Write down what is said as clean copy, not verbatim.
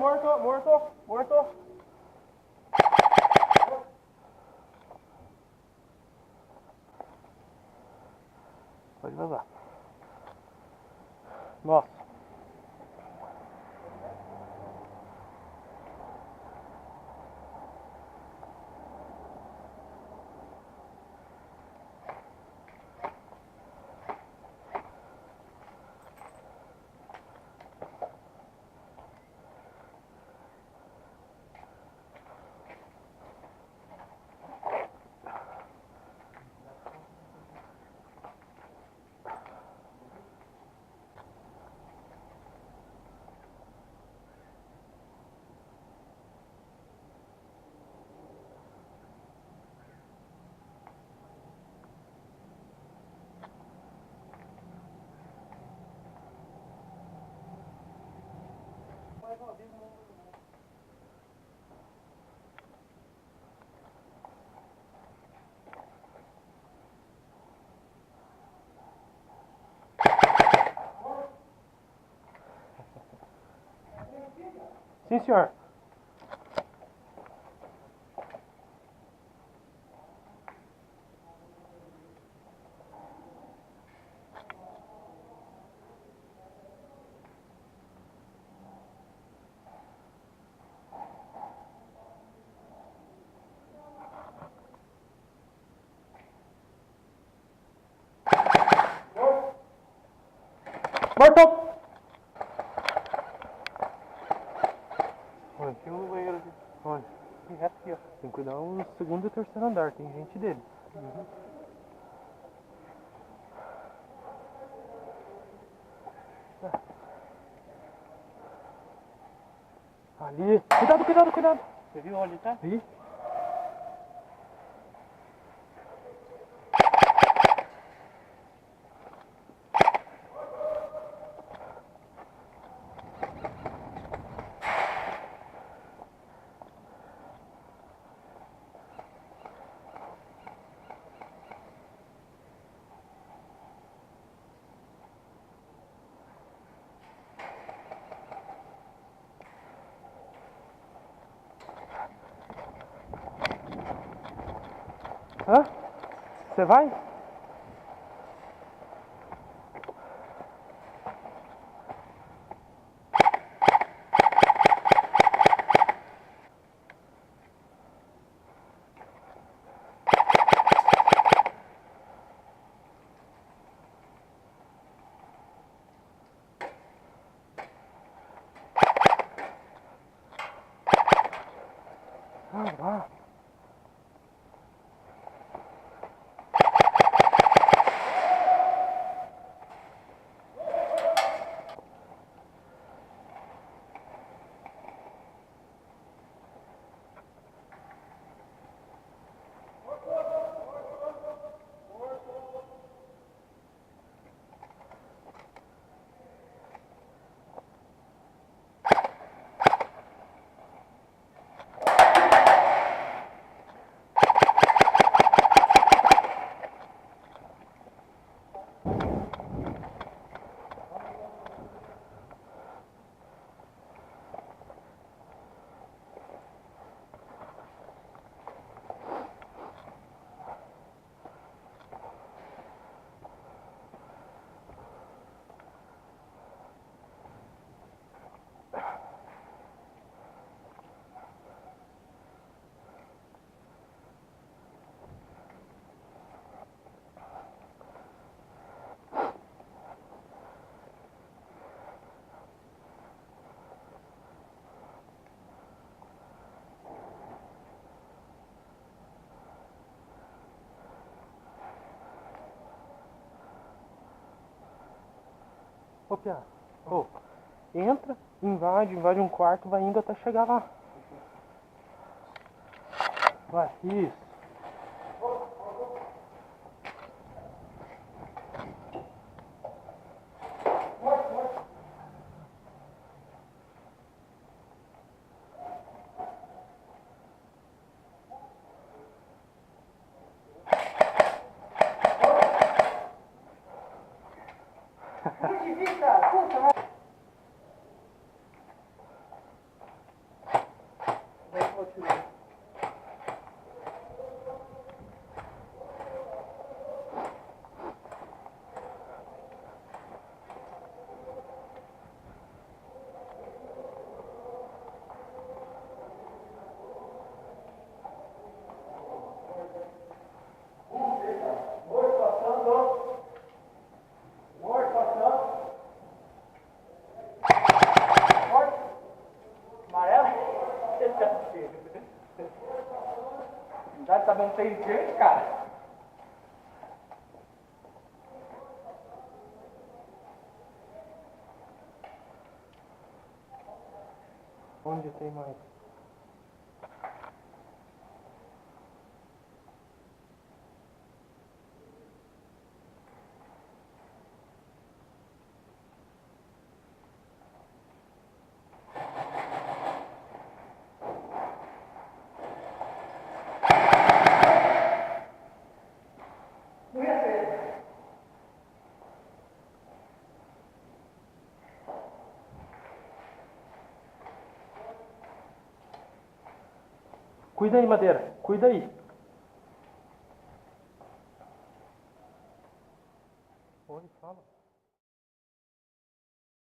morto, morto, morto. Pode vazar. Nossa. Sim, senhor. Morto! Olha, tem um banheiro aqui. Olha, tem reto aqui, ó. Tem que cuidar o segundo e o terceiro andar, tem gente dele. Uhum. Ali. Cuidado, cuidado, cuidado. Você viu onde tá? Vi. Hã? Você vai? Ah. Ô, Pia, ô, entra, invade um quarto, vai indo até chegar lá. Vai, isso. Já tá dando 6 vezes, cara. Onde tem mais? Cuida aí, Madeira. Cuida aí. Oi, fala.